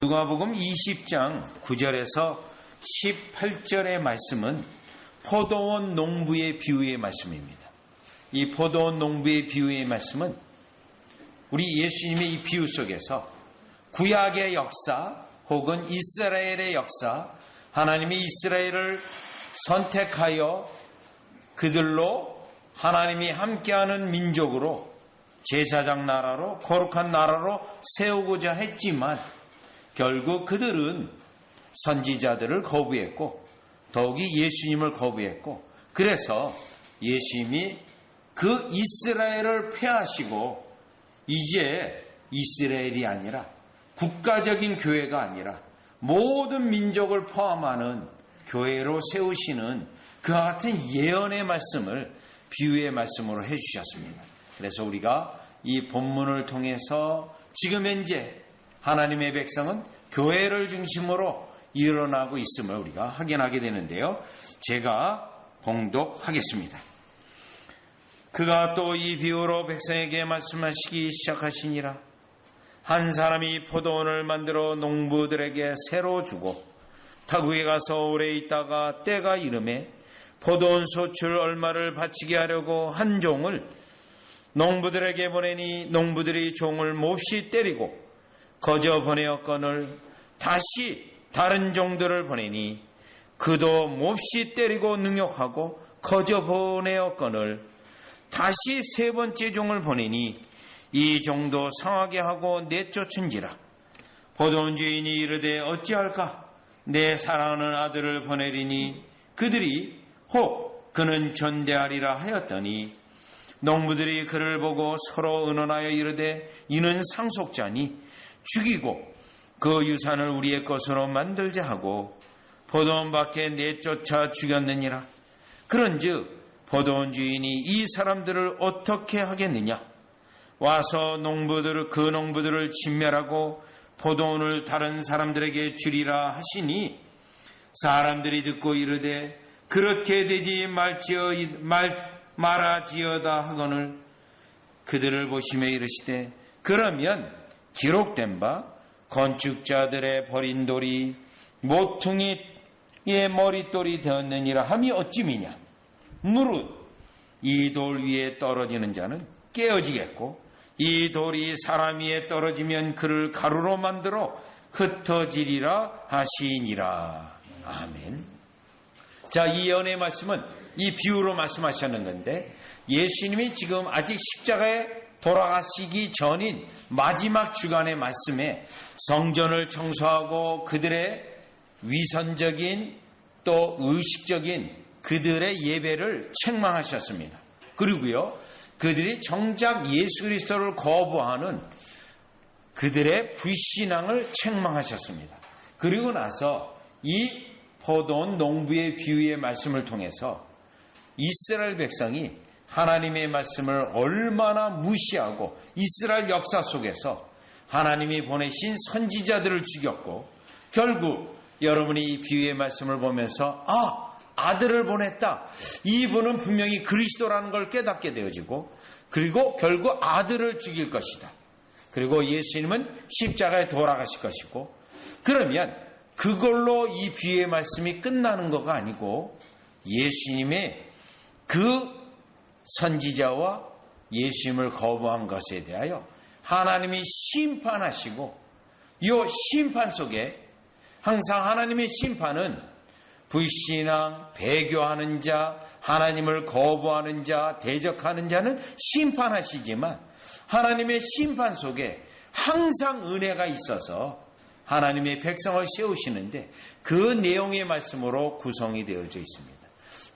누가복음 20장 9절에서 18절의 말씀은 포도원 농부의 비유의 말씀입니다. 이 포도원 농부의 비유의 말씀은 우리 예수님의 이 비유 속에서 구약의 역사 혹은 이스라엘의 역사, 하나님이 이스라엘을 선택하여 그들로 하나님이 함께하는 민족으로 제사장 나라로 거룩한 나라로 세우고자 했지만 결국 그들은 선지자들을 거부했고 더욱이 예수님을 거부했고, 그래서 예수님이 그 이스라엘을 폐하시고 이제 이스라엘이 아니라 국가적인 교회가 아니라 모든 민족을 포함하는 교회로 세우시는 그와 같은 예언의 말씀을 비유의 말씀으로 해주셨습니다. 그래서 우리가 이 본문을 통해서 지금 현재 하나님의 백성은 교회를 중심으로 일어나고 있음을 우리가 확인하게 되는데요. 제가 봉독하겠습니다. 그가 또 이 비유로 백성에게 말씀하시기 시작하시니라. 한 사람이 포도원을 만들어 농부들에게 새로 주고 타국에 가서 오래 있다가 때가 이르매 포도원 소출 얼마를 바치게 하려고 한 종을 농부들에게 보내니 농부들이 종을 몹시 때리고 거저 보내었거늘 다시 다른 종들을 보내니 그도 몹시 때리고 능욕하고 거저 보내었거늘 다시 세 번째 종을 보내니 이 종도 상하게 하고 내쫓은지라. 포도원 주인이 이르되 어찌할까? 내 사랑하는 아들을 보내리니 그들이 혹 그는 전대하리라 하였더니 농부들이 그를 보고 서로 의논하여 이르되 이는 상속자니 죽이고 그 유산을 우리의 것으로 만들자 하고 포도원 밖에 내쫓아 죽였느니라. 그런즉 포도원 주인이 이 사람들을 어떻게 하겠느냐? 와서 그 농부들을 진멸하고 포도원을 다른 사람들에게 주리라 하시니 사람들이 듣고 이르되 그렇게 되지 말아지어다 하거늘 그들을 보시며 이르시되 그러면 기록된 바 건축자들의 버린 돌이 모퉁이의 머릿돌이 되었느니라 함이 어찌미냐? 무릇 이 돌 위에 떨어지는 자는 깨어지겠고 이 돌이 사람 위에 떨어지면 그를 가루로 만들어 흩어지리라 하시니라. 아멘. 자, 이 예언의 말씀은 이 비유로 말씀하셨는 건데 예수님이 지금 아직 십자가에 돌아가시기 전인 마지막 주간의 말씀에 성전을 청소하고 그들의 위선적인 또 의식적인 그들의 예배를 책망하셨습니다. 그리고요, 그들이 정작 예수 그리스도를 거부하는 그들의 불신앙을 책망하셨습니다. 그리고 나서 이 포도원 농부의 비유의 말씀을 통해서 이스라엘 백성이 하나님의 말씀을 얼마나 무시하고 이스라엘 역사 속에서 하나님이 보내신 선지자들을 죽였고 결국 여러분이 이 비유의 말씀을 보면서 아들을 보냈다. 이분은 분명히 그리스도라는 걸 깨닫게 되어지고 그리고 결국 아들을 죽일 것이다. 그리고 예수님은 십자가에 돌아가실 것이고 그러면 그걸로 이 비유의 말씀이 끝나는 것가 아니고 예수님의 그 선지자와 예수님을 거부한 것에 대하여 하나님이 심판하시고 이 심판 속에 항상 하나님의 심판은 불신앙, 배교하는 자, 하나님을 거부하는 자, 대적하는 자는 심판하시지만 하나님의 심판 속에 항상 은혜가 있어서 하나님의 백성을 세우시는데 그 내용의 말씀으로 구성이 되어져 있습니다.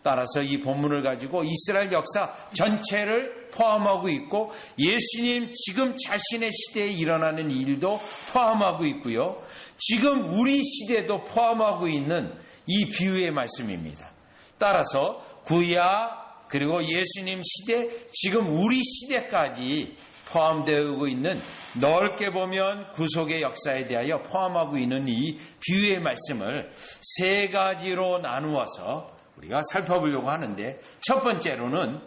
따라서 이 본문을 가지고 이스라엘 역사 전체를 포함하고 있고 예수님 지금 자신의 시대에 일어나는 일도 포함하고 있고요. 지금 우리 시대도 포함하고 있는 이 비유의 말씀입니다. 따라서 구약 그리고 예수님 시대 지금 우리 시대까지 포함되어 있는 넓게 보면 구속의 역사에 대하여 포함하고 있는 이 비유의 말씀을 세 가지로 나누어서 우리가 살펴보려고 하는데 첫 번째로는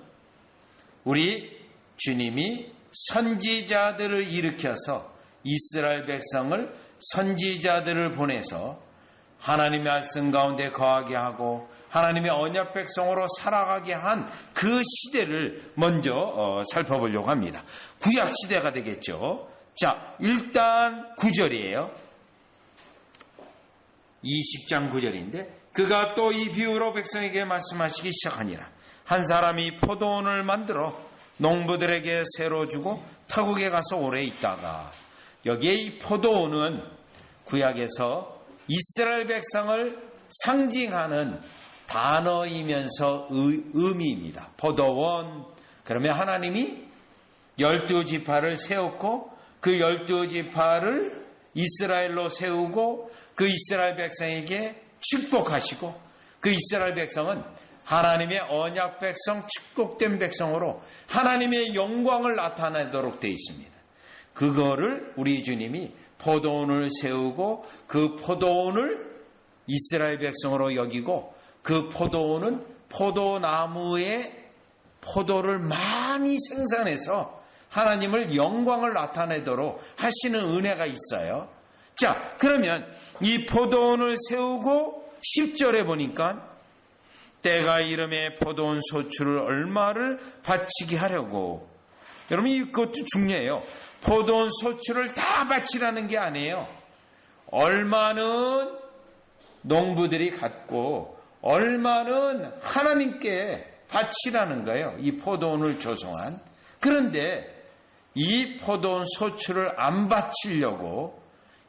우리 주님이 선지자들을 일으켜서 이스라엘 백성을 선지자들을 보내서 하나님의 말씀 가운데 거하게 하고 하나님의 언약 백성으로 살아가게 한 그 시대를 먼저 살펴보려고 합니다. 구약 시대가 되겠죠. 자, 일단 9절이에요. 20장 9절인데 그가 또 이 비유로 백성에게 말씀하시기 시작하니라. 한 사람이 포도원을 만들어 농부들에게 새로 주고 타국에 가서 오래 있다가, 여기에 이 포도원은 구약에서 이스라엘 백성을 상징하는 단어이면서 의미입니다. 포도원, 그러면 하나님이 12지파를 세웠고 그 12지파를 이스라엘로 세우고 그 이스라엘 백성에게 축복하시고 그 이스라엘 백성은 하나님의 언약 백성, 축복된 백성으로 하나님의 영광을 나타내도록 되어 있습니다. 그거를 우리 주님이 포도원을 세우고 그 포도원을 이스라엘 백성으로 여기고 그 포도원은 포도나무에 포도를 많이 생산해서 하나님을 영광을 나타내도록 하시는 은혜가 있어요. 자, 그러면 이 포도원을 세우고 10절에 보니까 때가 이름에 포도원 소출을 얼마를 바치게 하려고. 여러분, 이것도 중요해요. 포도원 소출을 다 바치라는 게 아니에요. 얼마는 농부들이 갖고 얼마는 하나님께 바치라는 거예요. 이 포도원을 조성한. 그런데 이 포도원 소출을 안 바치려고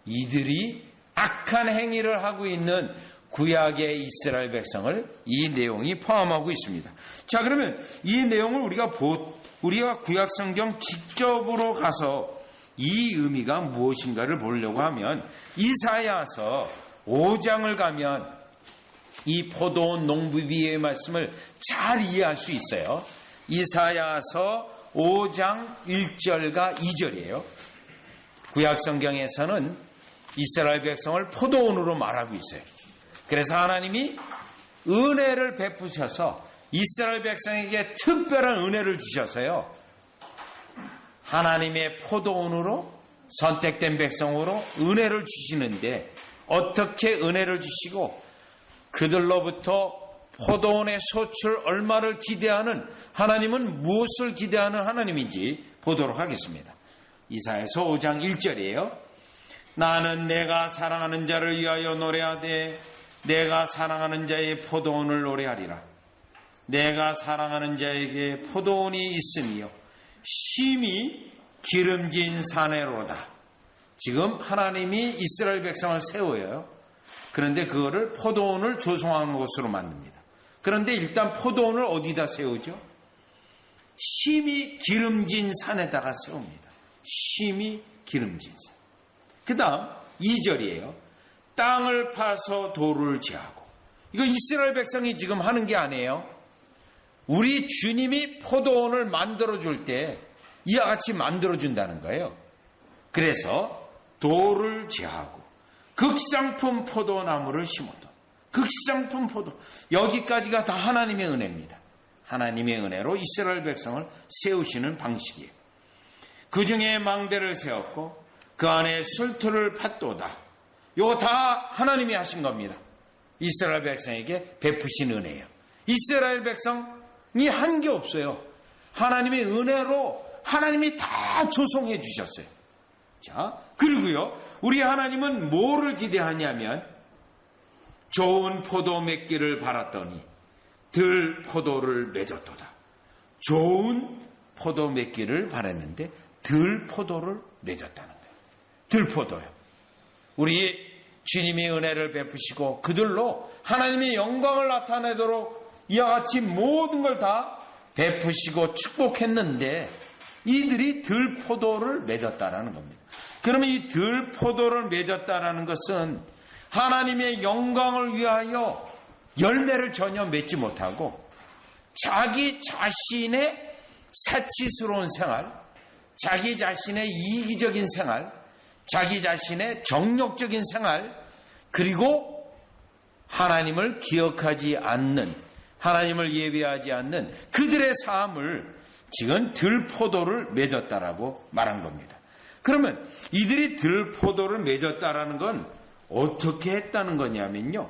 이들이 악한 행위를 하고 있는 구약의 이스라엘 백성을 이 내용이 포함하고 있습니다. 자, 그러면 이 내용을 우리가 구약 성경 직접으로 가서 이 의미가 무엇인가를 보려고 하면 이사야서 5장을 가면 이 포도원 농부비의 말씀을 잘 이해할 수 있어요. 이사야서 5장 1절과 2절이에요. 구약 성경에서는 이스라엘 백성을 포도원으로 말하고 있어요. 그래서 하나님이 은혜를 베푸셔서 이스라엘 백성에게 특별한 은혜를 주셔서요, 하나님의 포도원으로 선택된 백성으로 은혜를 주시는데, 어떻게 은혜를 주시고 그들로부터 포도원의 소출 얼마를 기대하는 하나님은 무엇을 기대하는 하나님인지 보도록 하겠습니다. 이사야서 5장 1절이에요. 나는 내가 사랑하는 자를 위하여 노래하되 내가 사랑하는 자의 포도원을 노래하리라. 내가 사랑하는 자에게 포도원이 있으며 심히 기름진 사내로다. 지금 하나님이 이스라엘 백성을 세워요. 그런데 그거를 포도원을 조성하는 곳으로 만듭니다. 그런데 일단 포도원을 어디다 세우죠? 심히 기름진 산에다가 세웁니다. 심히 기름진 산. 그 다음 2절이에요. 땅을 파서 돌을 제하고. 이거 이스라엘 백성이 지금 하는 게 아니에요. 우리 주님이 포도원을 만들어줄 때 이와 같이 만들어준다는 거예요. 그래서 돌을 제하고 극상품 포도나무를 심어도. 극상품 포도. 여기까지가 다 하나님의 은혜입니다. 하나님의 은혜로 이스라엘 백성을 세우시는 방식이에요. 그 중에 망대를 세웠고 그 안에 술틀을 팠도다. 이거 다 하나님이 하신 겁니다. 이스라엘 백성에게 베푸신 은혜예요. 이스라엘 백성이 한 게 없어요. 하나님의 은혜로 하나님이 다 조성해 주셨어요. 자, 그리고요, 우리 하나님은 뭐를 기대하냐면 좋은 포도 맺기를 바랐더니 들 포도를 맺었도다. 좋은 포도 맺기를 바랐는데 들 포도를 맺었다는 거예요. 들 포도요. 우리 주님이 은혜를 베푸시고 그들로 하나님의 영광을 나타내도록 이와 같이 모든 걸 다 베푸시고 축복했는데 이들이 들포도를 맺었다라는 겁니다. 그러면 이 들포도를 맺었다라는 것은 하나님의 영광을 위하여 열매를 전혀 맺지 못하고 자기 자신의 사치스러운 생활, 자기 자신의 이기적인 생활, 자기 자신의 정욕적인 생활, 그리고 하나님을 기억하지 않는, 하나님을 예배하지 않는 그들의 삶을 지금 들포도를 맺었다라고 말한 겁니다. 그러면 이들이 들포도를 맺었다라는 건 어떻게 했다는 거냐면요.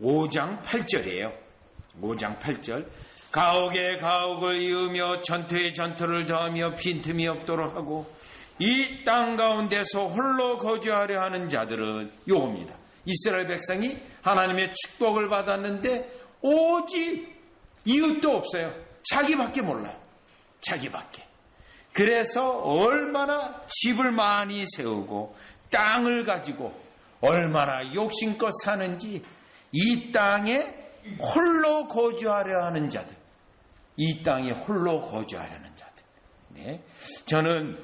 5장 8절이에요. 5장 8절. 가옥에 가옥을 이으며 전투에 전투를 더하며 빈틈이 없도록 하고 이 땅 가운데서 홀로 거주하려 하는 자들은 요겁니다. 이스라엘 백성이 하나님의 축복을 받았는데 오직 이웃도 없어요. 자기밖에 몰라요. 자기밖에. 그래서 얼마나 집을 많이 세우고 땅을 가지고 얼마나 욕심껏 사는지 이 땅에 홀로 거주하려 하는 자들. 이 땅에 홀로 거주하려는 자들. 네. 저는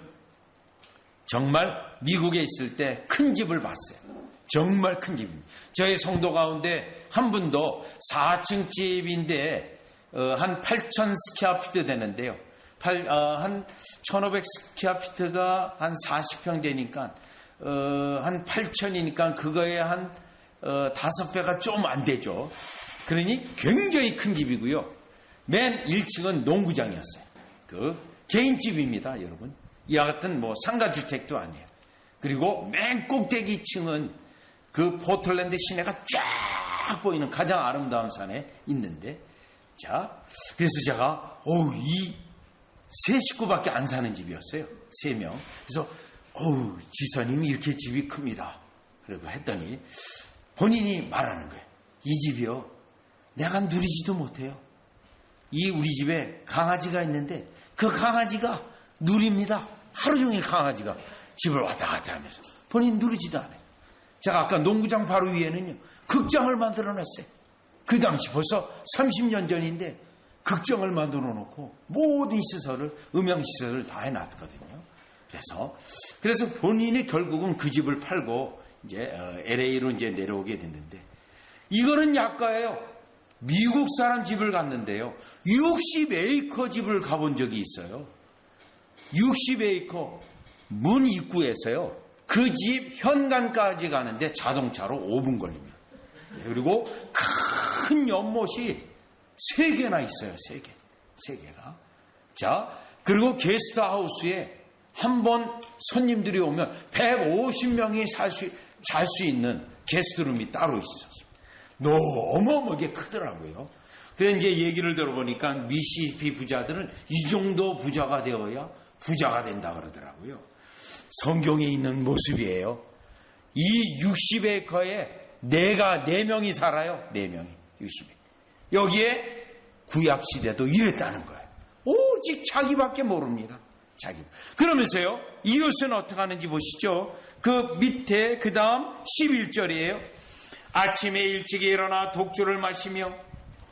정말 미국에 있을 때 큰 집을 봤어요. 정말 큰 집입니다. 저희 성도 가운데 한 분도 4층 집인데 한 8,000 스퀘어피트 되는데요. 한 1,500 스퀘어피트가 한 40평 되니까 한 8,000이니까 그거에 한 5배가 좀 안 되죠. 그러니 굉장히 큰 집이고요. 맨 1층은 농구장이었어요. 그 개인집입니다, 여러분. 이와 같은 뭐 상가주택도 아니에요. 그리고 맨 꼭대기 층은 그 포틀랜드 시내가 쫙 보이는 가장 아름다운 산에 있는데, 자, 그래서 제가 이 세 식구밖에 안 사는 집이었어요. 3명. 그래서 지사님이 이렇게 집이 큽니다. 그리고 했더니 본인이 말하는 거예요. 이 집이요, 내가 누리지도 못해요. 이 우리 집에 강아지가 있는데 그 강아지가 누립니다. 하루 종일 강아지가 집을 왔다 갔다 하면서 본인 누리지도 않아요. 제가 아까 농구장 바로 위에는요, 극장을 만들어 놨어요. 그 당시 벌써 30년 전인데 극장을 만들어 놓고 모든 시설을, 음향 시설을 다 해놨거든요. 그래서 본인이 결국은 그 집을 팔고 이제 LA로 이제 내려오게 됐는데, 이거는 약가예요. 미국 사람 집을 갔는데요, 60에이커 집을 가본 적이 있어요. 60에이커 문 입구에서요, 그 집 현관까지 가는데 자동차로 5분 걸립니다. 그리고 큰 연못이 3개나 있어요. 3개가. 자, 그리고 게스트하우스에 한 번 손님들이 오면 150명이 잘 수 있는 게스트룸이 따로 있었어요. 너무너무하게 크더라고요. 그래서 이제 얘기를 들어보니까 미시시피 부자들은 이 정도 부자가 되어야 부자가 된다 그러더라고요. 성경에 있는 모습이에요. 이 60에이커에 4명이 살아요. 4명이 60에이커. 여기에 구약시대도 이랬다는 거예요. 오직 자기밖에 모릅니다. 자기. 그러면서요, 이웃은 어떻게 하는지 보시죠. 그 밑에 그 다음 11절이에요. 아침에 일찍 일어나 독주를 마시며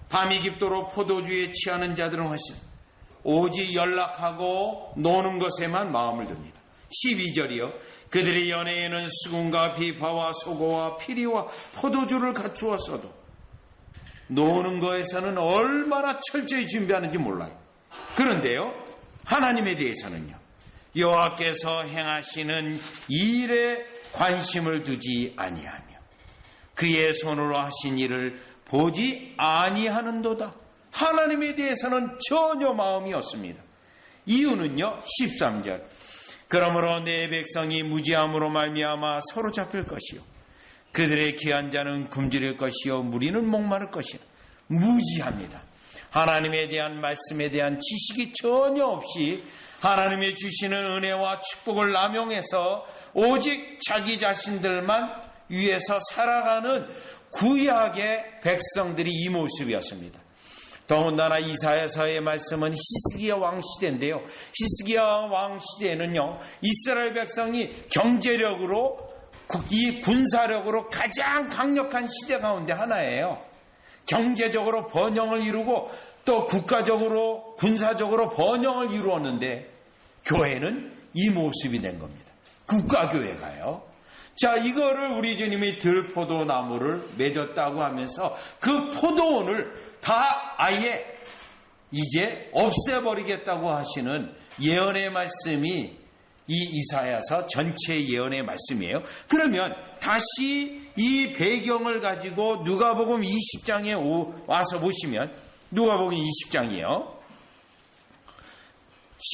밤이 깊도록 포도주에 취하는 자들은 하시니 오직 연락하고 노는 것에만 마음을 둡니다. 12절이요. 그들의 연애에는 수군과 비파와 소고와 피리와 포도주를 갖추었어도 노는 거에서는 얼마나 철저히 준비하는지 몰라요. 그런데요, 하나님에 대해서는요, 여호와께서 행하시는 일에 관심을 두지 아니하며 그의 손으로 하신 일을 보지 아니하는도다. 하나님에 대해서는 전혀 마음이 없습니다. 이유는요, 13절. 그러므로 내 백성이 무지함으로 말미암아 서로 잡힐 것이요 그들의 귀한 자는 굶주릴 것이요 무리는 목마를 것이라. 무지합니다. 하나님에 대한 말씀에 대한 지식이 전혀 없이 하나님이 주시는 은혜와 축복을 남용해서 오직 자기 자신들만 위해서 살아가는 구약의 백성들이 이 모습이었습니다. 더군다나 이사야서의 말씀은 히스기야 왕 시대인데요. 히스기야 왕 시대에는요, 이스라엘 백성이 경제력으로, 이 군사력으로 가장 강력한 시대 가운데 하나예요. 경제적으로 번영을 이루고 또 국가적으로, 군사적으로 번영을 이루었는데 교회는 이 모습이 된 겁니다. 국가교회가요. 자, 이거를 우리 주님이 들포도 나무를 맺었다고 하면서 그 포도원을 다 아예 이제 없애버리겠다고 하시는 예언의 말씀이 이 이사야서 전체 예언의 말씀이에요. 그러면 다시 이 배경을 가지고 누가복음 20장에 와서 보시면, 누가복음 20장이요.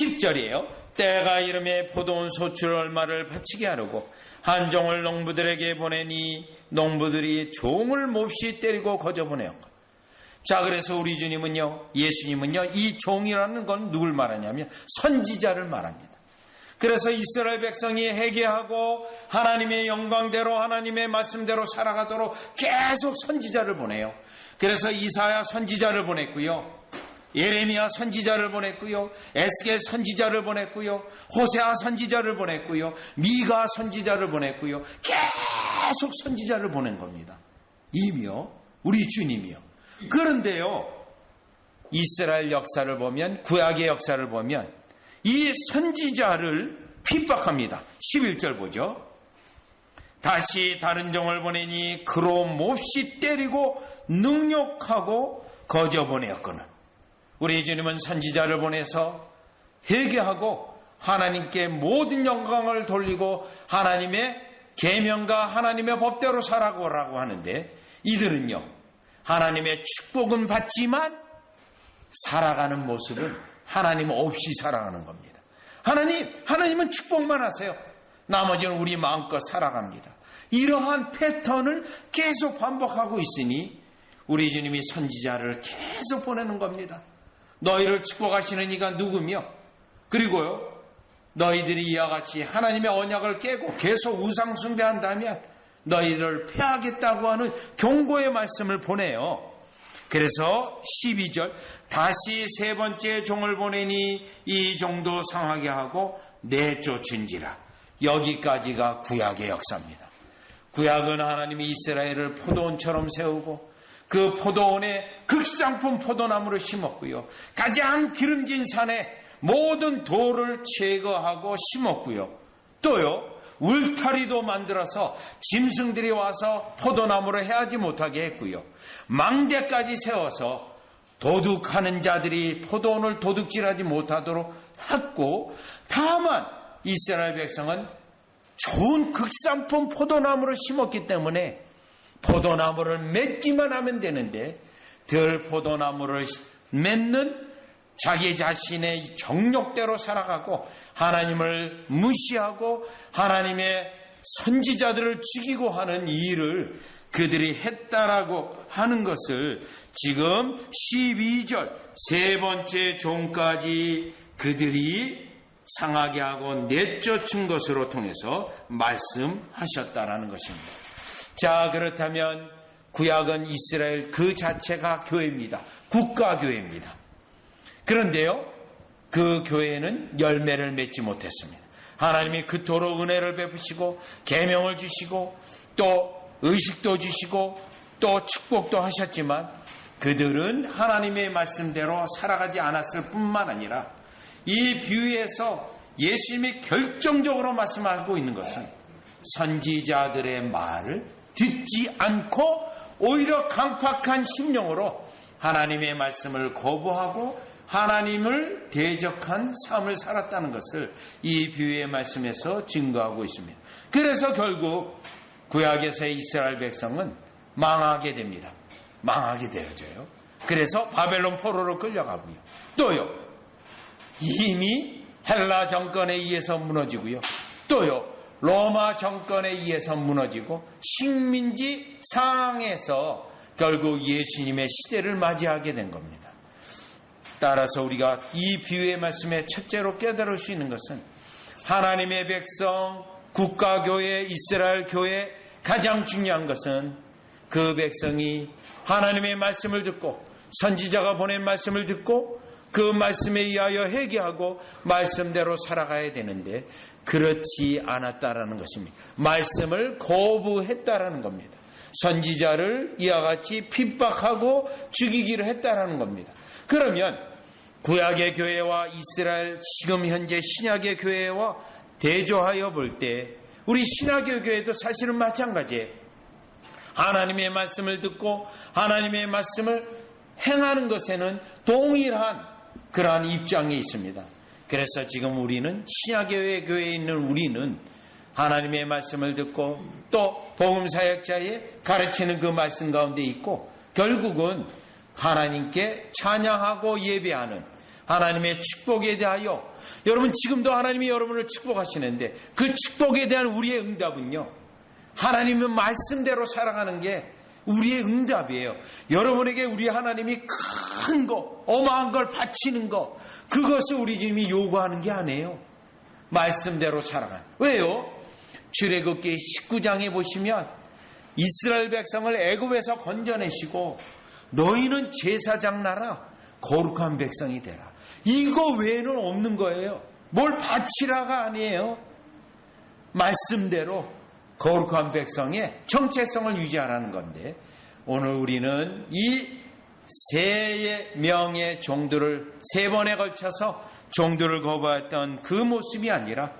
10절이에요. 때가 이름에 포도원 소출 얼마를 바치게 하려고 한 종을 농부들에게 보내니 농부들이 종을 몹시 때리고 거저보내었고. 자, 그래서 우리 주님은요, 예수님은요, 이 종이라는 건 누굴 말하냐면 선지자를 말합니다. 그래서 이스라엘 백성이 회개하고 하나님의 영광대로 하나님의 말씀대로 살아가도록 계속 선지자를 보내요. 그래서 이사야 선지자를 보냈고요, 예레미야 선지자를 보냈고요, 에스겔 선지자를 보냈고요, 호세아 선지자를 보냈고요, 미가 선지자를 보냈고요. 계속 선지자를 보낸 겁니다. 이며 우리 주님이요. 그런데요, 이스라엘 역사를 보면, 구약의 역사를 보면 이 선지자를 핍박합니다. 11절 보죠. 다시 다른 종을 보내니 그로 몹시 때리고 능욕하고 거저보내었거늘. 우리 주님은 선지자를 보내서 회개하고 하나님께 모든 영광을 돌리고 하나님의 계명과 하나님의 법대로 살아가라고 하는데, 이들은요, 하나님의 축복은 받지만 살아가는 모습은 하나님 없이 살아가는 겁니다. 하나님은 축복만 하세요. 나머지는 우리 마음껏 살아갑니다. 이러한 패턴을 계속 반복하고 있으니 우리 주님이 선지자를 계속 보내는 겁니다. 너희를 축복하시는 이가 누구며, 그리고요, 너희들이 이와 같이 하나님의 언약을 깨고 계속 우상 숭배한다면 너희를 패하겠다고 하는 경고의 말씀을 보내요. 그래서 12절, 다시 세 번째 종을 보내니 이 종도 상하게 하고 내쫓은지라. 여기까지가 구약의 역사입니다. 구약은 하나님이 이스라엘을 포도원처럼 세우고 그 포도원에 극상품 포도나무를 심었고요, 가장 기름진 산에 모든 돌을 제거하고 심었고요, 또요, 울타리도 만들어서 짐승들이 와서 포도나무를 해하지 못하게 했고요, 망대까지 세워서 도둑하는 자들이 포도원을 도둑질하지 못하도록 했고, 다만 이스라엘 백성은 좋은 극상품 포도나무를 심었기 때문에 포도나무를 맺기만 하면 되는데, 들 포도나무를 맺는 자기 자신의 정욕대로 살아가고 하나님을 무시하고 하나님의 선지자들을 죽이고 하는 이 일을 그들이 했다라고 하는 것을 지금 12절 세 번째 종까지 그들이 상하게 하고 내쫓은 것으로 통해서 말씀하셨다라는 것입니다. 자, 그렇다면 구약은 이스라엘 그 자체가 교회입니다. 국가교회입니다. 그런데요, 그 교회는 열매를 맺지 못했습니다. 하나님이 그토록 은혜를 베푸시고 계명을 주시고 또 의식도 주시고 또 축복도 하셨지만 그들은 하나님의 말씀대로 살아가지 않았을 뿐만 아니라, 이 비유에서 예수님이 결정적으로 말씀하고 있는 것은 선지자들의 말을 듣지 않고 오히려 강팍한 심령으로 하나님의 말씀을 거부하고 하나님을 대적한 삶을 살았다는 것을 이 비유의 말씀에서 증거하고 있습니다. 그래서 결국 구약에서의 이스라엘 백성은 망하게 됩니다. 망하게 되어져요. 그래서 바벨론 포로로 끌려가고요, 또요, 이미 헬라 정권에 의해서 무너지고요, 또요, 로마 정권에 의해서 무너지고 식민지 상황에서 결국 예수님의 시대를 맞이하게 된 겁니다. 따라서 우리가 이 비유의 말씀에 첫째로 깨달을 수 있는 것은 하나님의 백성, 국가교회, 이스라엘 교회 가장 중요한 것은 그 백성이 하나님의 말씀을 듣고 선지자가 보낸 말씀을 듣고 그 말씀에 의하여 회개하고 말씀대로 살아가야 되는데 그렇지 않았다라는 것입니다. 말씀을 거부했다라는 겁니다. 선지자를 이와 같이 핍박하고 죽이기를 했다라는 겁니다. 그러면 구약의 교회와 이스라엘 지금 현재 신약의 교회와 대조하여 볼 때 우리 신약의 교회도 사실은 마찬가지예요. 하나님의 말씀을 듣고 하나님의 말씀을 행하는 것에는 동일한 그러한 입장에 있습니다. 그래서 지금 우리는 신약의 교회에 있는 우리는 하나님의 말씀을 듣고 또 복음사역자의 가르치는 그 말씀 가운데 있고 결국은 하나님께 찬양하고 예배하는 하나님의 축복에 대하여 여러분 지금도 하나님이 여러분을 축복하시는데 그 축복에 대한 우리의 응답은요. 하나님의 말씀대로 살아가는 게 우리의 응답이에요. 여러분에게 우리 하나님이 큰 거, 어마한 걸 바치는 거 그것을 우리 주님이 요구하는 게 아니에요. 말씀대로 살아가는. 왜요? 출애굽기 19장에 보시면 이스라엘 백성을 애굽에서 건져내시고 너희는 제사장 나라 거룩한 백성이 되라. 이거 외에는 없는 거예요. 뭘 바치라가 아니에요. 말씀대로 거룩한 백성의 정체성을 유지하라는 건데 오늘 우리는 이 세 명의 종들을 세 번에 걸쳐서 종들을 거부했던 그 모습이 아니라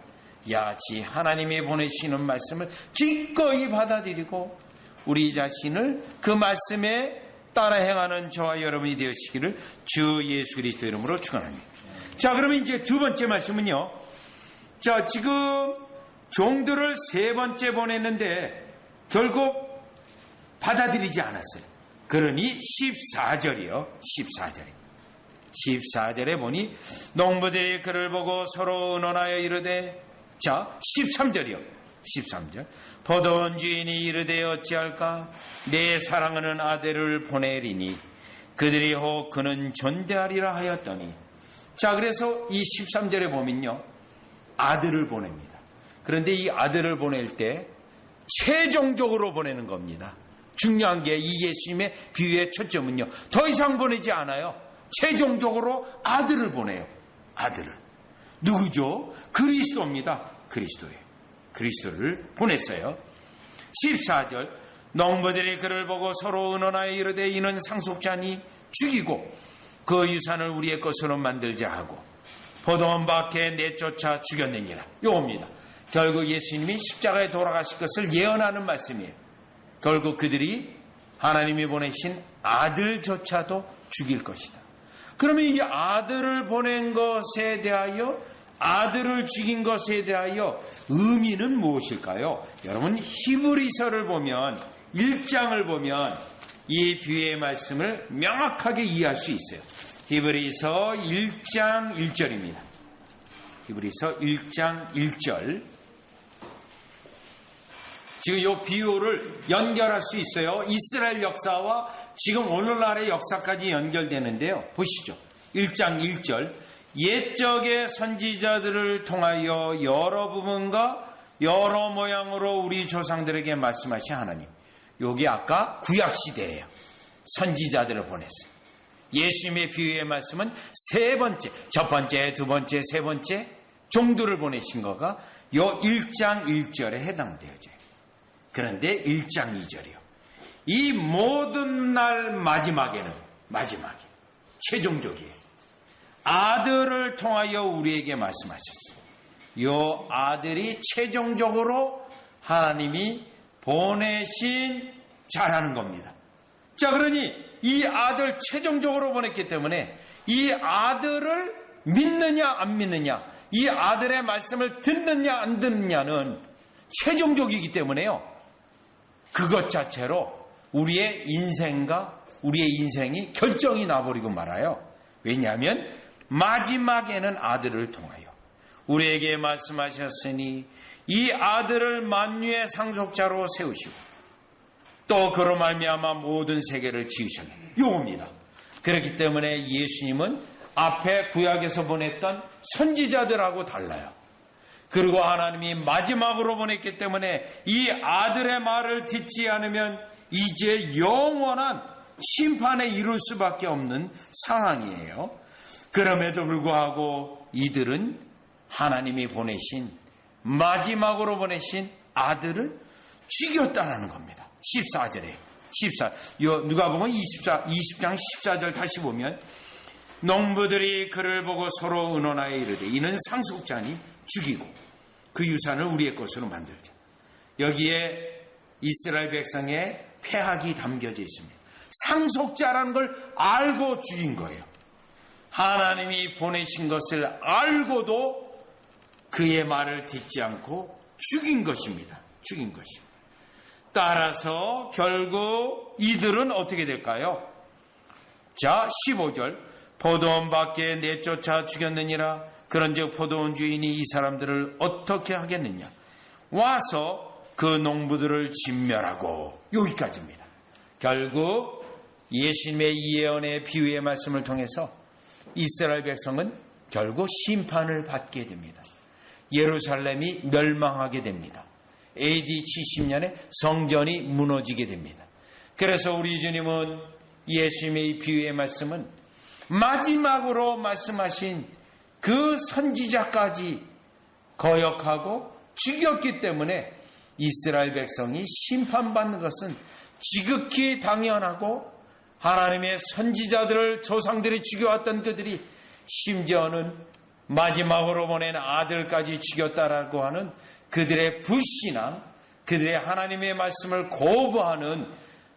야지 하나님이 보내시는 말씀을 기꺼이 받아들이고 우리 자신을 그 말씀에 따라 행하는 저와 여러분이 되시기를 주 예수 그리스도 이름으로 축원합니다. 자, 그러면 이제 두 번째 말씀은요. 자, 지금 종들을 세 번째 보냈는데 결국 받아들이지 않았어요. 그러니 14절이요. 14절에 보니 농부들이 그를 보고 서로 의논하여 이르되 자 13절이요. 13절 포도원 주인이 이르되 어찌할까 내 사랑하는 아들을 보내리니 그들이 혹 그는 존대하리라 하였더니 자 그래서 이 13절에 보면요. 아들을 보냅니다. 그런데 이 아들을 보낼 때 최종적으로 보내는 겁니다. 중요한 게 이 예수님의 비유의 초점은요. 더 이상 보내지 않아요. 최종적으로 아들을 보내요. 아들을. 누구죠? 그리스도입니다. 그리스도예요. 그리스도를 보냈어요. 14절 농부들이 그를 보고 서로 의논하여 이르되 이는 상속자니 죽이고 그 유산을 우리의 것으로 만들자 하고 포도원 밖에 내쫓아 죽였느니라. 요겁니다. 결국 예수님이 십자가에 돌아가실 것을 예언하는 말씀이에요. 결국 그들이 하나님이 보내신 아들조차도 죽일 것이다. 그러면 이 아들을 보낸 것에 대하여 아들을 죽인 것에 대하여 의미는 무엇일까요? 여러분 히브리서를 보면 1장을 보면 이 비유의 말씀을 명확하게 이해할 수 있어요. 히브리서 1장 1절입니다. 히브리서 1장 1절 지금 이 비유를 연결할 수 있어요. 이스라엘 역사와 지금 오늘날의 역사까지 연결되는데요. 보시죠. 1장 1절 옛적의 선지자들을 통하여 여러 부분과 여러 모양으로 우리 조상들에게 말씀하신 하나님. 여기 아까 구약시대예요. 선지자들을 보냈어요. 예수님의 비유의 말씀은 세 번째, 첫 번째, 두 번째, 세 번째 종들을 보내신 거가 요 1장 1절에 해당되어져요. 그런데 1장 2절이요. 이 모든 날 마지막에 최종적이에요. 아들을 통하여 우리에게 말씀하셨어요. 이 아들이 최종적으로 하나님이 보내신 자라는 겁니다. 자, 그러니 이 아들 최종적으로 보냈기 때문에 이 아들을 믿느냐 안 믿느냐, 이 아들의 말씀을 듣느냐 안 듣느냐는 최종적이기 때문에요. 그것 자체로 우리의 인생이 결정이 나버리고 말아요. 왜냐하면 마지막에는 아들을 통하여 우리에게 말씀하셨으니 이 아들을 만유의 상속자로 세우시고 또 그로 말미암아 모든 세계를 지으셨네. 요겁니다. 그렇기 때문에 예수님은 앞에 구약에서 보냈던 선지자들하고 달라요. 그리고 하나님이 마지막으로 보냈기 때문에 이 아들의 말을 듣지 않으면 이제 영원한 심판에 이를 수밖에 없는 상황이에요. 그럼에도 불구하고 이들은 하나님이 보내신 마지막으로 보내신 아들을 죽였다라는 겁니다. 14절에 누가복음 20장 14절 다시 보면 농부들이 그를 보고 서로 의논하여 이르되 이는 상속자니 죽이고 그 유산을 우리의 것으로 만들자. 여기에 이스라엘 백성의 패학이 담겨져 있습니다. 상속자라는 걸 알고 죽인 거예요. 하나님이 보내신 것을 알고도 그의 말을 듣지 않고 죽인 것입니다. 죽인 것입니다. 따라서 결국 이들은 어떻게 될까요? 자, 15절 포도원 밖에 내쫓아 죽였느니라. 그런즉 포도원 주인이 이 사람들을 어떻게 하겠느냐. 와서 그 농부들을 진멸하고. 여기까지입니다. 결국 예수님의 이 예언의 비유의 말씀을 통해서 이스라엘 백성은 결국 심판을 받게 됩니다. 예루살렘이 멸망하게 됩니다. AD 70년에 성전이 무너지게 됩니다. 그래서 우리 주님은 예수님의 비유의 말씀은 마지막으로 말씀하신 그 선지자까지 거역하고 죽였기 때문에 이스라엘 백성이 심판받는 것은 지극히 당연하고, 하나님의 선지자들을 조상들이 죽여왔던 그들이 심지어는 마지막으로 보낸 아들까지 죽였다라고 하는 그들의 불신앙, 그들의 하나님의 말씀을 거부하는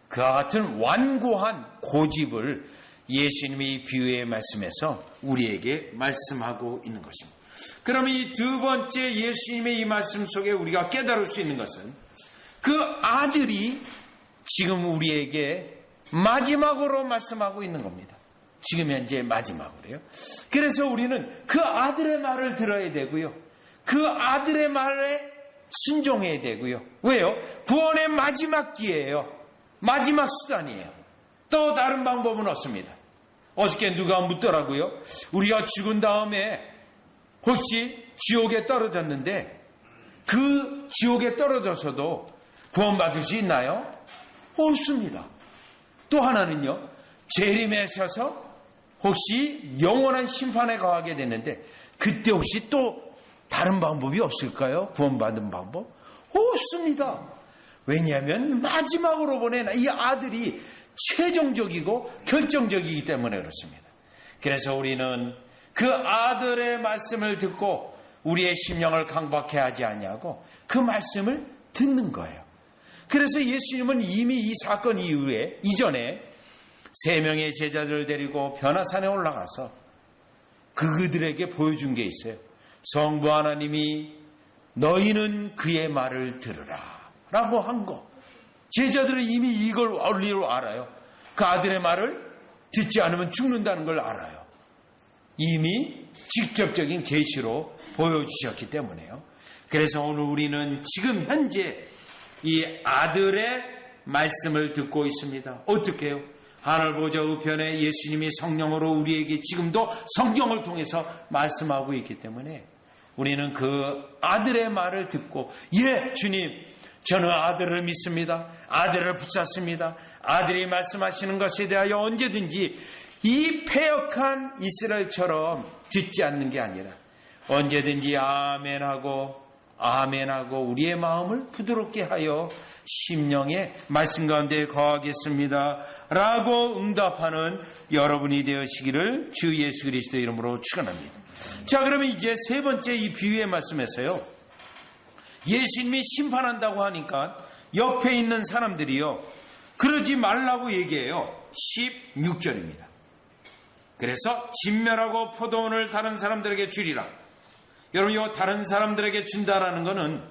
그와 같은 완고한 고집을 예수님이 비유의 말씀에서 우리에게 말씀하고 있는 것입니다. 그러면 이 두 번째 예수님의 이 말씀 속에 우리가 깨달을 수 있는 것은 그 아들이 지금 우리에게 마지막으로 말씀하고 있는 겁니다. 지금 현재 마지막으로요. 그래서 우리는 그 아들의 말을 들어야 되고요. 그 아들의 말에 순종해야 되고요. 왜요? 구원의 마지막 기회예요. 마지막 수단이에요. 또 다른 방법은 없습니다. 어저께 누가 묻더라고요. 우리가 죽은 다음에 혹시 지옥에 떨어졌는데 그 지옥에 떨어져서도 구원받을 수 있나요? 없습니다. 또 하나는요. 재림에 서서 혹시 영원한 심판에 가하게 되는데 그때 혹시 또 다른 방법이 없을까요? 구원받은 방법? 없습니다. 왜냐하면 마지막으로 보낸 이 아들이 최종적이고 결정적이기 때문에 그렇습니다. 그래서 우리는 그 아들의 말씀을 듣고 우리의 심령을 강박해 하지 아니하고 그 말씀을 듣는 거예요. 그래서 예수님은 이미 이 사건 이전에 3명의 제자들을 데리고 변화산에 올라가서 그들에게 보여준 게 있어요. 성부 하나님이 너희는 그의 말을 들으라 라고 한 거. 제자들은 이미 이걸 원리로 알아요. 그 아들의 말을 듣지 않으면 죽는다는 걸 알아요. 이미 직접적인 계시로 보여주셨기 때문에요. 그래서 오늘 우리는 지금 현재 이 아들의 말씀을 듣고 있습니다. 어떻게 해요? 하늘보좌 우편에 예수님이 성령으로 우리에게 지금도 성경을 통해서 말씀하고 있기 때문에 우리는 그 아들의 말을 듣고, 예, 주님, 저는 아들을 믿습니다. 아들을 붙잡습니다. 아들이 말씀하시는 것에 대하여 언제든지 이 패역한 이스라엘처럼 듣지 않는 게 아니라 언제든지 아멘하고 우리의 마음을 부드럽게 하여 심령의 말씀 가운데 거하겠습니다 라고 응답하는 여러분이 되시기를 주 예수 그리스도 이름으로 축원합니다. 자, 그러면 이제 세 번째 이 비유의 말씀에서요, 예수님이 심판한다고 하니까 옆에 있는 사람들이요, 그러지 말라고 얘기해요. 16절입니다. 그래서 진멸하고 포도원을 다른 사람들에게 주리라. 여러분, 이 다른 사람들에게 준다라는 것은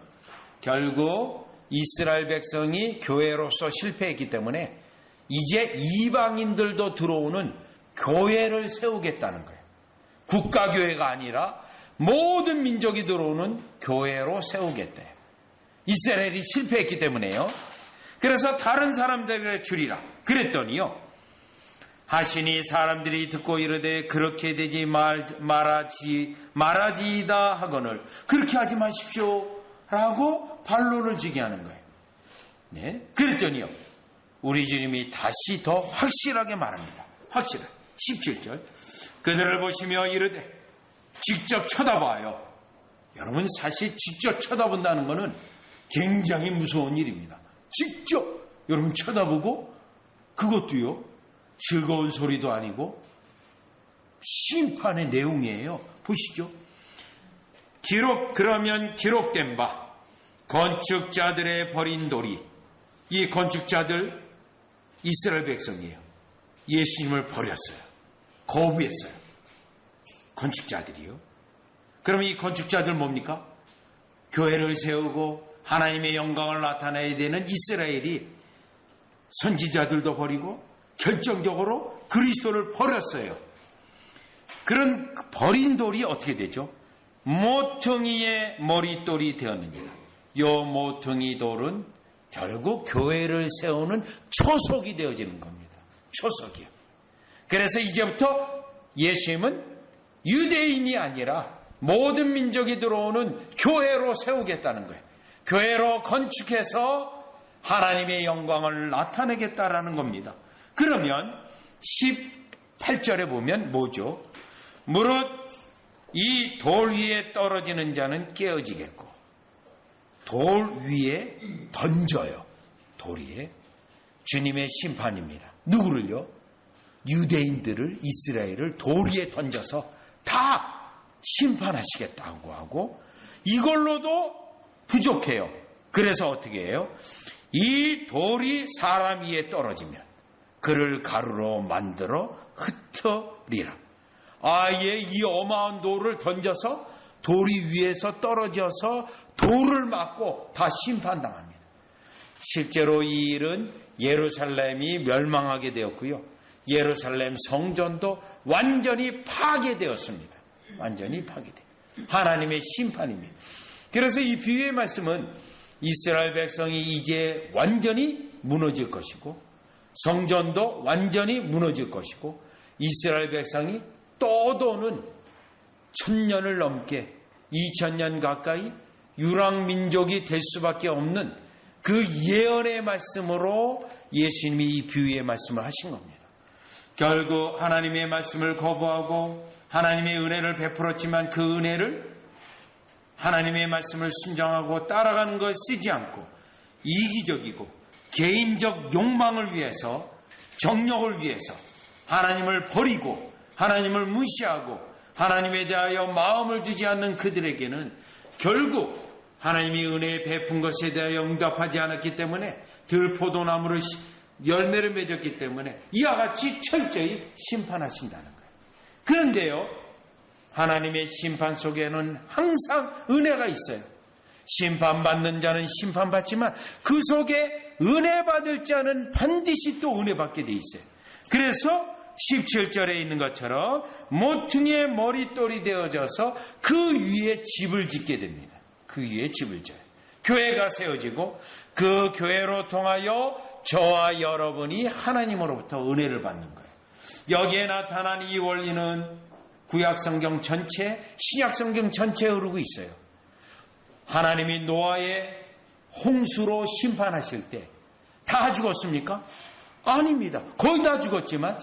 결국 이스라엘 백성이 교회로서 실패했기 때문에 이제 이방인들도 들어오는 교회를 세우겠다는 거예요. 국가교회가 아니라 모든 민족이 들어오는 교회로 세우겠대요. 이스라엘이 실패했기 때문에요. 그래서 다른 사람들에게 주리라 그랬더니요, 하시니 사람들이 듣고 이르되 그렇게 되지 말아지이다 하거늘 그렇게 하지 마십시오 라고 반론을 지게 하는 거예요. 네, 그랬더니요, 우리 주님이 다시 더 확실하게 말합니다. 확실하게 17절 그들을 보시며 이르되 직접 쳐다봐요. 여러분, 사실 직접 쳐다본다는 것은 굉장히 무서운 일입니다. 직접 여러분 쳐다보고, 그것도요 즐거운 소리도 아니고 심판의 내용이에요. 보시죠. 그러면 기록된 바 건축자들의 버린 돌이, 이 건축자들 이스라엘 백성이에요. 예수님을 버렸어요. 거부했어요. 건축자들이요. 그럼 이 건축자들 뭡니까? 교회를 세우고 하나님의 영광을 나타내야 되는 이스라엘이 선지자들도 버리고 결정적으로 그리스도를 버렸어요. 그런 버린 돌이 어떻게 되죠? 모퉁이의 머릿돌이 되었느니라. 요 모퉁이 돌은 결국 교회를 세우는 초석이 되어지는 겁니다. 초석이요. 그래서 이제부터 예수님은 유대인이 아니라 모든 민족이 들어오는 교회로 세우겠다는 거예요. 교회로 건축해서 하나님의 영광을 나타내겠다라는 겁니다. 그러면 18절에 보면 뭐죠? 무릇 이 돌 위에 떨어지는 자는 깨어지겠고, 돌 위에 던져요. 돌 위에. 주님의 심판입니다. 누구를요? 유대인들을, 이스라엘을 돌 위에 던져서 다 심판하시겠다고 하고, 이걸로도 부족해요. 그래서 어떻게 해요? 이 돌이 사람 위에 떨어지면 그를 가루로 만들어 흩어리라. 아예 이 어마한 돌을 던져서 돌이 위에서 떨어져서 돌을 맞고 다 심판당합니다. 실제로 이 일은 예루살렘이 멸망하게 되었고요. 예루살렘 성전도 완전히 파괴되었습니다. 완전히 파괴돼. 하나님의 심판입니다. 그래서 이 비유의 말씀은 이스라엘 백성이 이제 완전히 무너질 것이고, 성전도 완전히 무너질 것이고, 이스라엘 백성이 떠도는 1000년을 넘게 2000년 가까이 유랑민족이 될 수밖에 없는 그 예언의 말씀으로 예수님이 이 비유의 말씀을 하신 겁니다. 결국 하나님의 말씀을 거부하고 하나님의 은혜를 베풀었지만 그 은혜를 하나님의 말씀을 순종하고 따라가는 것 쓰지 않고 이기적이고 개인적 욕망을 위해서, 정력을 위해서 하나님을 버리고 하나님을 무시하고 하나님에 대하여 마음을 두지 않는 그들에게는 결국 하나님이 은혜에 베푼 것에 대하여 응답하지 않았기 때문에 들포도나무를 열매를 맺었기 때문에 이와 같이 철저히 심판하신다는 거예요. 그런데요, 하나님의 심판 속에는 항상 은혜가 있어요. 심판받는 자는 심판받지만 그 속에 은혜 받을 자는 반드시 또 은혜 받게 돼 있어요. 그래서 17절에 있는 것처럼 모퉁이의 머릿돌이 되어져서 그 위에 집을 짓게 됩니다. 그 위에 집을 져요. 교회가 세워지고 그 교회로 통하여 저와 여러분이 하나님으로부터 은혜를 받는 거예요. 여기에 나타난 이 원리는 구약성경 전체, 신약성경 전체에 흐르고 있어요. 하나님이 노아의 홍수로 심판하실 때 다 죽었습니까? 아닙니다. 거의 다 죽었지만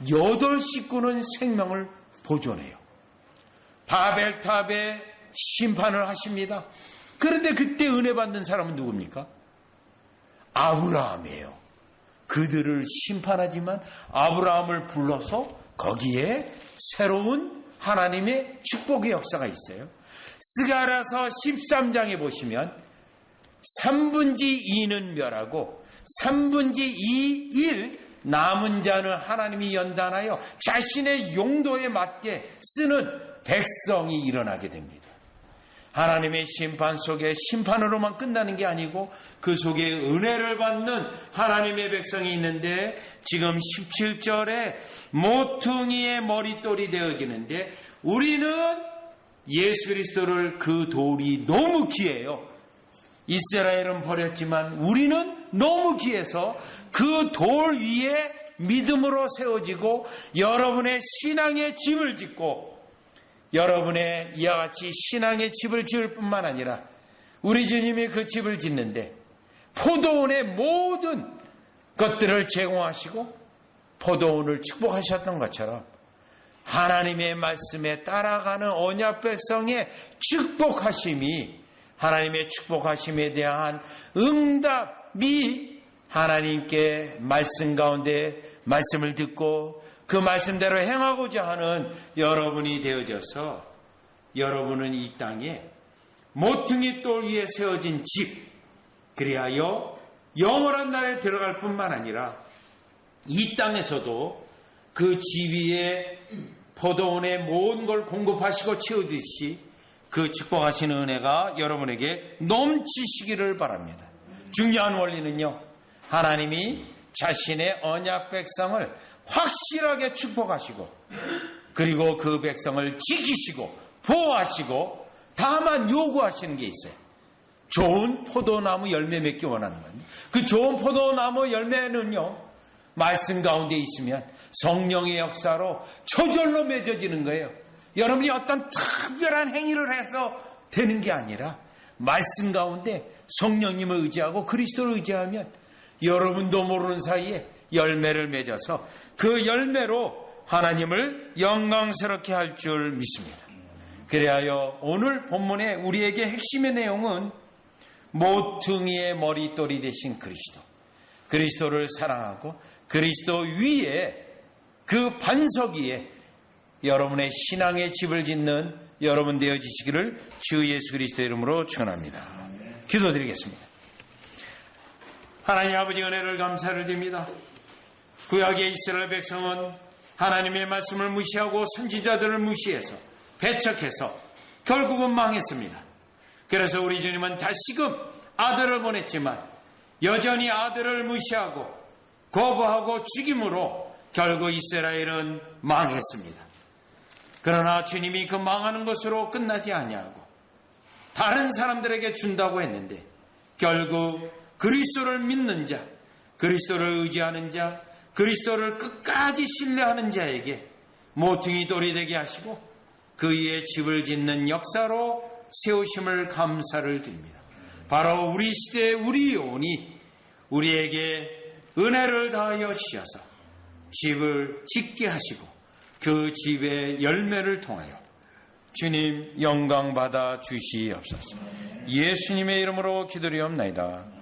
8식구는 생명을 보존해요. 바벨탑에 심판을 하십니다. 그런데 그때 은혜 받는 사람은 누굽니까? 아브라함이에요. 그들을 심판하지만 아브라함을 불러서 거기에 새로운 하나님의 축복의 역사가 있어요. 스가랴서 13장에 보시면 3분지 2는 멸하고 3분지 2, 1 남은 자는 하나님이 연단하여 자신의 용도에 맞게 쓰는 백성이 일어나게 됩니다. 하나님의 심판 속에 심판으로만 끝나는 게 아니고 그 속에 은혜를 받는 하나님의 백성이 있는데, 지금 17절에 모퉁이의 머릿돌이 되어지는데 우리는 예수 그리스도를, 그 돌이 너무 귀해요. 이스라엘은 버렸지만 우리는 너무 귀해서 그 돌 위에 믿음으로 세워지고 여러분의 신앙의 집을 짓고, 여러분의 이와 같이 신앙의 집을 지을 뿐만 아니라 우리 주님이 그 집을 짓는데 포도원의 모든 것들을 제공하시고 포도원을 축복하셨던 것처럼 하나님의 말씀에 따라가는 언약 백성의 축복하심이, 하나님의 축복하심에 대한 응답이 하나님께 말씀 가운데 말씀을 듣고 그 말씀대로 행하고자 하는 여러분이 되어져서 여러분은 이 땅에 모퉁이 돌 위에 세워진 집, 그리하여 영원한 나라에 들어갈 뿐만 아니라 이 땅에서도 그 집 위에 포도원의 모든 걸 공급하시고 채우듯이 그 축복하시는 은혜가 여러분에게 넘치시기를 바랍니다. 중요한 원리는요, 하나님이 자신의 언약 백성을 확실하게 축복하시고 그리고 그 백성을 지키시고 보호하시고 다만 요구하시는 게 있어요. 좋은 포도나무 열매 맺기 원하는 거예요. 그 좋은 포도나무 열매는요, 말씀 가운데 있으면 성령의 역사로 저절로 맺어지는 거예요. 여러분이 어떤 특별한 행위를 해서 되는 게 아니라 말씀 가운데 성령님을 의지하고 그리스도를 의지하면 여러분도 모르는 사이에 열매를 맺어서 그 열매로 하나님을 영광스럽게 할 줄 믿습니다. 그래야 오늘 본문의 우리에게 핵심의 내용은 모퉁이의 머릿돌이 되신 그리스도, 그리스도를 사랑하고 그리스도 위에 그 반석 위에 여러분의 신앙의 집을 짓는 여러분 되어지시기를 주 예수 그리스도의 이름으로 축원합니다. 기도드리겠습니다. 하나님 아버지, 은혜를 감사를 드립니다. 구약의 이스라엘 백성은 하나님의 말씀을 무시하고 선지자들을 무시해서 배척해서 결국은 망했습니다. 그래서 우리 주님은 다시금 아들을 보냈지만 여전히 아들을 무시하고 거부하고 죽임으로 결국 이스라엘은 망했습니다. 그러나 주님이 그 망하는 것으로 끝나지 아니하고 다른 사람들에게 준다고 했는데 결국 그리스도를 믿는 자, 그리스도를 의지하는 자, 그리스도를 끝까지 신뢰하는 자에게 모퉁이 돌이 되게 하시고 그 위에 집을 짓는 역사로 세우심을 감사를 드립니다. 바로 우리 시대의 우리 요원이 우리에게 은혜를 다하여 주셔서 집을 짓게 하시고 그 집의 열매를 통하여 주님 영광 받아 주시옵소서. 예수님의 이름으로 기도리옵나이다.